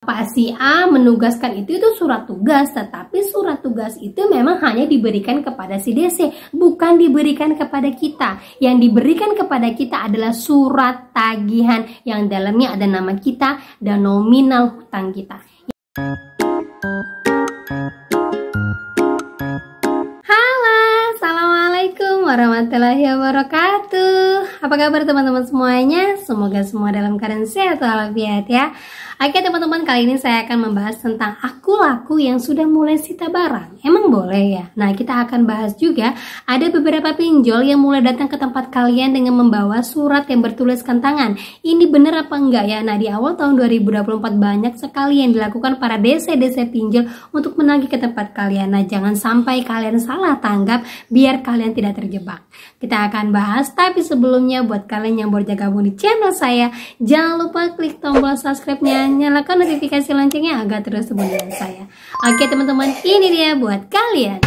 Pak si A menugaskan itu surat tugas, tetapi surat tugas itu memang hanya diberikan kepada si DC, bukan diberikan kepada kita. Yang diberikan kepada kita adalah surat tagihan yang dalamnya ada nama kita dan nominal hutang kita. Halo, assalamualaikum warahmatullahi wabarakatuh. Apa kabar teman-teman semuanya? Semoga semua dalam keadaan sehat walafiat ya. Oke teman-teman, kali ini saya akan membahas tentang aku laku yang sudah mulai sita barang. Emang boleh ya? Nah, kita akan bahas juga ada beberapa pinjol yang mulai datang ke tempat kalian dengan membawa surat yang bertuliskan tangan. Ini bener apa enggak ya? Nah, di awal tahun 2024 banyak sekali yang dilakukan para DC-DC pinjol untuk menagih ke tempat kalian. Nah, jangan sampai kalian salah tanggap biar kalian tidak terjebak. Kita akan bahas, tapi sebelumnya buat kalian yang baru gabung di channel saya, jangan lupa klik tombol subscribe-nya, nyalakan notifikasi loncengnya agar terus dengan saya. Oke teman-teman, ini dia buat kalian.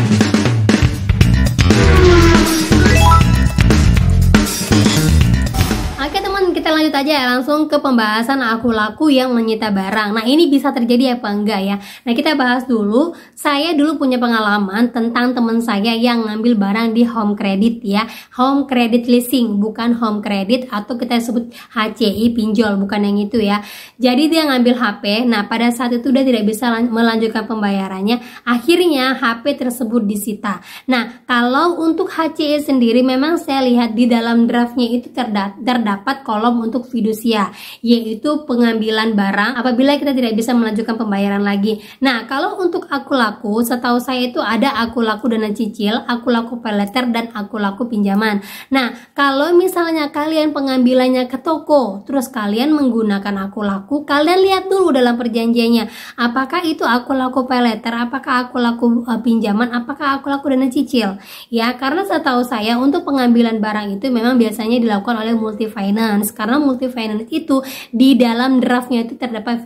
Oke teman, kita lanjut aja ya, langsung ke pembahasan aku laku yang menyita barang. Nah, ini bisa terjadi apa enggak ya? Nah, kita bahas dulu. Saya dulu punya pengalaman tentang teman saya yang ngambil barang di home credit ya. Home credit leasing, bukan home credit atau kita sebut HCI pinjol, bukan yang itu ya. Jadi dia ngambil HP. Nah, pada saat itu dia tidak bisa melanjutkan pembayarannya. Akhirnya HP tersebut disita. Nah, kalau untuk HCI sendiri memang saya lihat di dalam draftnya itu terdapat kolom untuk fidusia, yaitu pengambilan barang apabila kita tidak bisa melanjutkan pembayaran lagi. Nah, kalau untuk aku laku, setahu saya itu ada aku laku dana cicil, aku laku paylater, dan aku laku pinjaman. Nah, kalau misalnya kalian pengambilannya ke toko, terus kalian menggunakan aku laku, kalian lihat dulu dalam perjanjiannya, apakah itu aku laku paylater, apakah aku laku pinjaman, apakah aku laku dana cicil. Ya, karena setahu saya untuk pengambilan barang itu memang biasanya dilakukan oleh multi finance, karena multi finance itu di dalam draftnya itu terdapat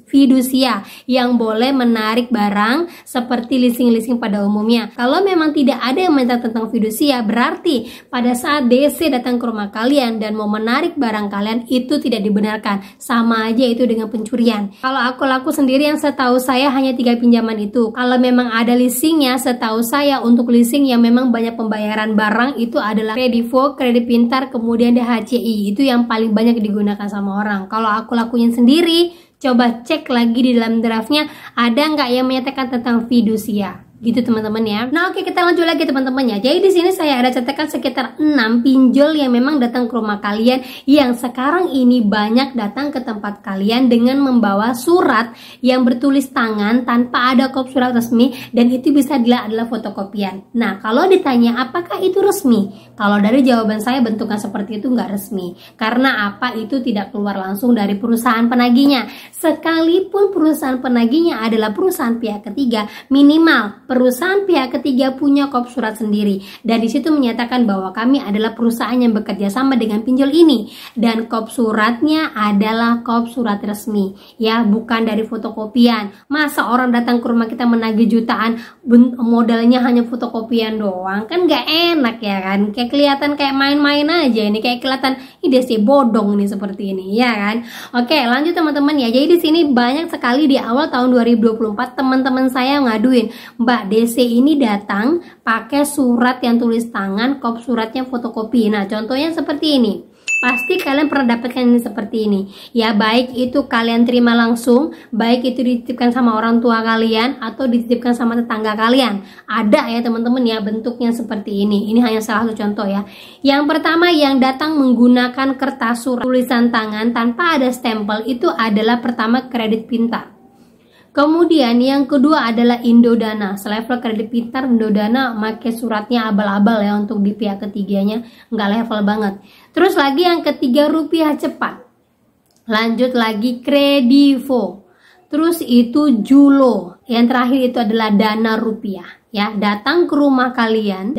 fidusia yang boleh menarik barang seperti leasing pada umumnya. Kalau memang tidak ada yang minta tentang fidusia, berarti pada saat DC datang ke rumah kalian dan mau menarik barang kalian itu tidak dibenarkan. Sama aja itu dengan pencurian. Kalau aku laku sendiri yang setahu saya hanya 3 pinjaman itu. Kalau memang ada leasingnya, setahu saya untuk leasing yang memang banyak pembayaran barang itu adalah Kredivo, Kredit Pintar, kemudian HCI. Itu yang paling banyak digunakan sama orang. Kalau aku lakuin sendiri, coba cek lagi di dalam draftnya ada nggak yang menyatakan tentang fidusia. Gitu teman-teman ya. Nah, oke, kita lanjut lagi teman-teman ya. Jadi di sini saya ada catatkan sekitar 6 pinjol yang memang datang ke rumah kalian yang sekarang ini banyak datang ke tempat kalian dengan membawa surat yang bertulis tangan tanpa ada kop surat resmi, dan itu bisa dilihat adalah fotokopian. Nah, kalau ditanya apakah itu resmi? Kalau dari jawaban saya bentuknya seperti itu nggak resmi. Karena apa? Itu tidak keluar langsung dari perusahaan penagihnya. Sekalipun perusahaan penagihnya adalah perusahaan pihak ketiga, minimal perusahaan pihak ketiga punya kop surat sendiri, dan di situ menyatakan bahwa kami adalah perusahaan yang bekerja sama dengan pinjol ini, dan kop suratnya adalah kop surat resmi ya, bukan dari fotokopian. Masa orang datang ke rumah kita menagih jutaan, modalnya hanya fotokopian doang, kan gak enak ya kan, kayak kelihatan kayak main-main aja ini, kayak kelihatan ide sih bodong nih seperti ini ya kan. Oke, lanjut teman-teman ya. Jadi di sini banyak sekali di awal tahun 2024 teman-teman saya ngaduin, Mbak, DC ini datang pakai surat yang tulis tangan, kop suratnya fotokopi. Nah, contohnya seperti ini. Pasti kalian pernah dapatkan ini seperti ini. Ya, baik itu kalian terima langsung, baik itu dititipkan sama orang tua kalian atau dititipkan sama tetangga kalian. Ada ya teman-teman ya bentuknya seperti ini. Ini hanya salah satu contoh ya. Yang pertama yang datang menggunakan kertas surat tulisan tangan tanpa ada stempel itu adalah pertama Kredit Pintar. Kemudian yang kedua adalah Indodana, selevel Kredit Pintar. Indodana make suratnya abal-abal ya untuk di pihak ketiganya, nggak level banget. Terus lagi yang ketiga Rupiah Cepat. Lanjut lagi Kredivo. Terus itu Julo. Yang terakhir itu adalah Dana Rupiah. ya, datang ke rumah kalian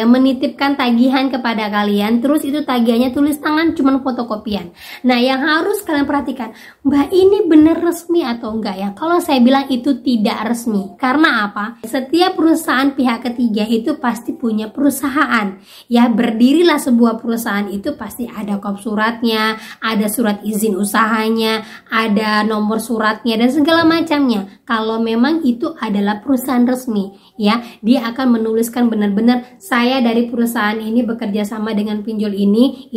menitipkan tagihan kepada kalian, terus itu tagihannya tulis tangan cuman fotokopian. Nah, yang harus kalian perhatikan, Mbak, ini bener resmi atau enggak ya? Kalau saya bilang itu tidak resmi. Karena apa? Setiap perusahaan pihak ketiga itu pasti punya perusahaan. Ya, berdirilah sebuah perusahaan itu pasti ada kop suratnya, ada surat izin usahanya, ada nomor suratnya dan segala macamnya. Kalau memang itu adalah perusahaan resmi, ya, dia akan menuliskan benar-benar saya dari perusahaan ini bekerja sama dengan pinjol ini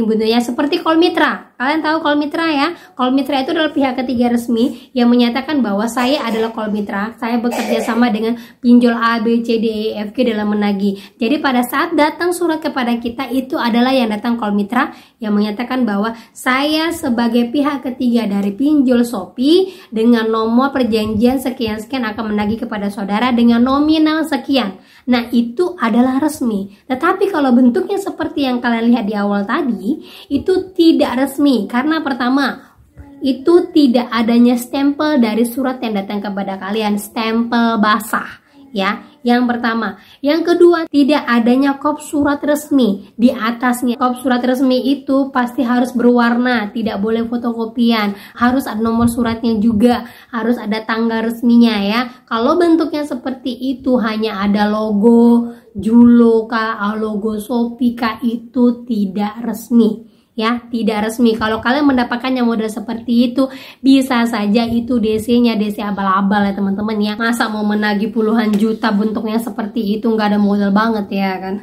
bentuknya seperti Call Mitra. Kalian tahu Call Mitra ya? Call Mitra itu adalah pihak ketiga resmi yang menyatakan bahwa saya adalah Call Mitra, saya bekerja sama dengan pinjol A, B, C, D, E, F, G dalam menagih. Jadi pada saat datang surat kepada kita itu adalah yang datang Call Mitra yang menyatakan bahwa saya sebagai pihak ketiga dari pinjol Shopee dengan nomor perjanjian sekian-sekian akan menagih kepada saudara dengan nominal sekian. Nah, itu adalah resmi. Tetapi kalau bentuknya seperti yang kalian lihat di awal tadi, itu tidak resmi. Karena pertama, itu tidak adanya stempel dari surat yang datang kepada kalian, stempel basah. Ya, yang pertama. Yang kedua, tidak adanya kop surat resmi di atasnya. Kop surat resmi itu pasti harus berwarna, tidak boleh fotokopian, harus ada nomor suratnya juga, harus ada tanggal resminya ya. Kalau bentuknya seperti itu hanya ada logo Julo kah, logo Shopee kah, itu tidak resmi. Ya, tidak resmi. Kalau kalian mendapatkan yang model seperti itu, bisa saja itu DC-nya DC abal-abal ya teman-teman ya. Masa mau menagih puluhan juta bentuknya seperti itu, nggak ada model banget ya kan.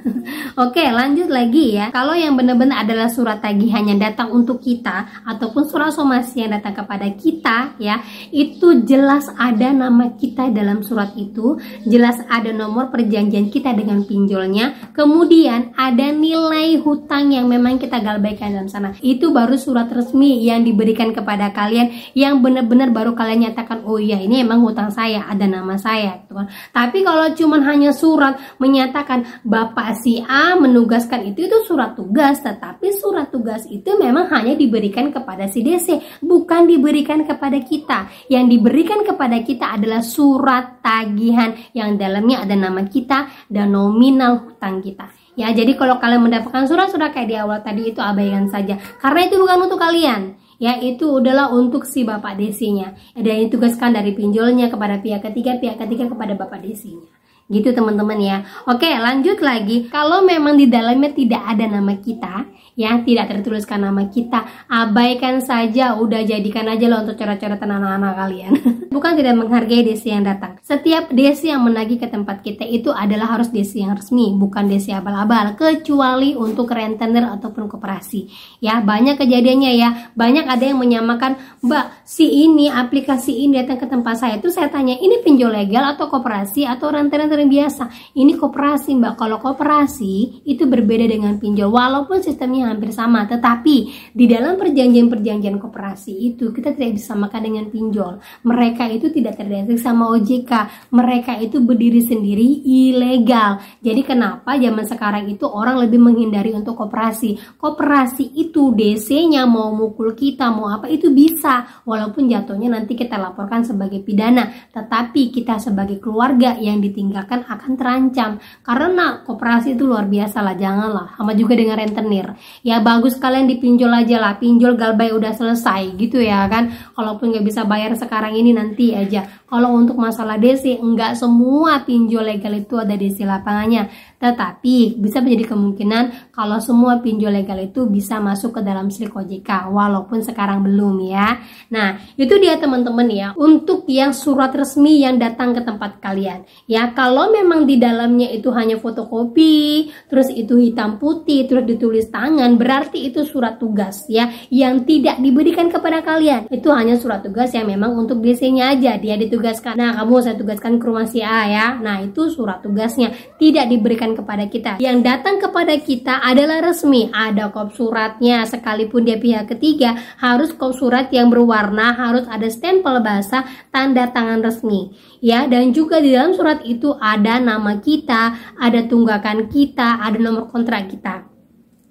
Oke, lanjut lagi ya. Kalau yang benar-benar adalah surat tagihan yang datang untuk kita ataupun surat somasi yang datang kepada kita ya, itu jelas ada nama kita dalam surat itu, jelas ada nomor perjanjian kita dengan pinjolnya, kemudian ada nilai hutang yang memang kita galbaikan dalam sana. Itu baru surat resmi yang diberikan kepada kalian, yang benar-benar baru kalian nyatakan, oh iya ini emang hutang saya, ada nama saya gitu kan. Tapi kalau cuman hanya surat menyatakan Bapak si A menugaskan itu surat tugas, tetapi surat tugas itu memang hanya diberikan kepada si DC, bukan diberikan kepada kita. Yang diberikan kepada kita adalah surat tagihan yang dalamnya ada nama kita dan nominal hutang kita. Ya, jadi kalau kalian mendapatkan surat-surat kayak di awal tadi itu abaikan saja, karena itu bukan untuk kalian. Ya, itu adalah untuk si Bapak DC-nya. Ada yang ditugaskan dari pinjolnya kepada pihak ketiga kepada Bapak DC-nya. Gitu teman-teman ya. Oke, lanjut lagi. Kalau memang di dalamnya tidak ada nama kita, ya, tidak tertuliskan nama kita, abaikan saja, udah jadikan aja loh untuk coret-coretan anak-anak kalian. Bukan tidak menghargai DC yang datang. Setiap DC yang menagih ke tempat kita itu adalah harus DC yang resmi, bukan DC abal-abal, kecuali untuk rentenir ataupun koperasi. Ya, banyak kejadiannya ya. Banyak ada yang menyamakan, Mbak, si ini aplikasi ini datang ke tempat saya, itu saya tanya, ini pinjol legal atau koperasi atau rentenir biasa? Ini koperasi, Mbak. Kalau koperasi itu berbeda dengan pinjol, walaupun sistemnya hampir sama, tetapi di dalam perjanjian-perjanjian koperasi itu kita tidak bisa samakan dengan pinjol. Mereka itu tidak terdeteksi sama OJK, mereka itu berdiri sendiri, ilegal. Jadi kenapa zaman sekarang itu orang lebih menghindari untuk koperasi? Koperasi itu DC-nya mau mukul kita, mau apa itu bisa, walaupun jatuhnya nanti kita laporkan sebagai pidana, tetapi kita sebagai keluarga yang ditinggalkan akan terancam. Karena koperasi itu luar biasa lah, janganlah. Sama juga dengan rentenir. Ya, bagus kalian dipinjol aja lah, pinjol galbay udah selesai gitu ya kan. Kalaupun nggak bisa bayar sekarang ini, nanti aja. Kalau untuk masalah DC, enggak semua pinjol legal itu ada DC lapangannya. Tetapi bisa menjadi kemungkinan kalau semua pinjol legal itu bisa masuk ke dalam slik OJK, walaupun sekarang belum ya. Nah, itu dia teman-teman ya, untuk yang surat resmi yang datang ke tempat kalian. Ya, kalau memang di dalamnya itu hanya fotokopi, terus itu hitam putih, terus ditulis tangan, berarti itu surat tugas ya, yang tidak diberikan kepada kalian. Itu hanya surat tugas yang memang untuk DC-nya aja, dia ditugaskan. Nah, kamu saya tugaskan ke rumah si A ya. Nah, itu surat tugasnya, tidak diberikan kepada kita. Yang datang kepada kita adalah resmi, ada kop suratnya, sekalipun dia pihak ketiga, harus kop surat yang berwarna, harus ada stempel basah, tanda tangan resmi ya. Dan juga di dalam surat itu ada nama kita, ada tunggakan kita, ada nomor kontrak kita.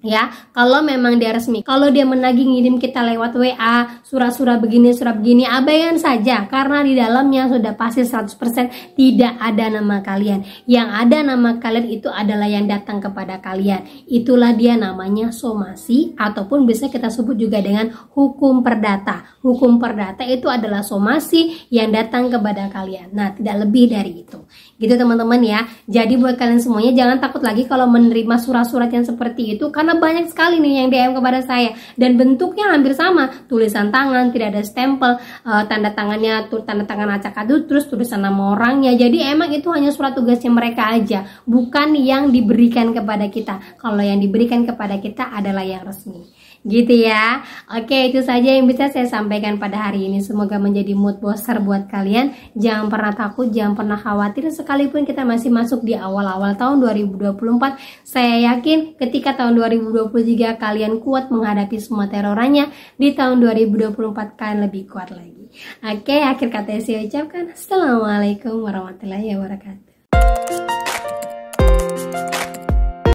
Ya, kalau memang dia resmi. Kalau dia menagih ngirim kita lewat WA, surat-surat begini, abaikan saja karena di dalamnya sudah pasti 100% tidak ada nama kalian. Yang ada nama kalian itu adalah yang datang kepada kalian. Itulah dia namanya somasi ataupun bisa kita sebut juga dengan hukum perdata. Hukum perdata itu adalah somasi yang datang kepada kalian. Nah, tidak lebih dari itu. Gitu teman-teman ya. Jadi buat kalian semuanya jangan takut lagi kalau menerima surat-surat yang seperti itu karena banyak sekali nih yang DM kepada saya dan bentuknya hampir sama, tulisan tangan, tidak ada stempel, tanda tangannya tanda tangan acak adul, terus tulisan nama orangnya. Jadi emang itu hanya surat tugasnya mereka aja, bukan yang diberikan kepada kita. Kalau yang diberikan kepada kita adalah yang resmi. Gitu ya. Oke, itu saja yang bisa saya sampaikan pada hari ini. Semoga menjadi mood booster buat kalian. Jangan pernah takut, jangan pernah khawatir sekalipun kita masih masuk di awal-awal tahun 2024. Saya yakin ketika tahun 2023 kalian kuat menghadapi semua terorannya, di tahun 2024 kalian lebih kuat lagi. Oke, akhir kata saya ucapkan Assalamualaikum warahmatullahi wabarakatuh.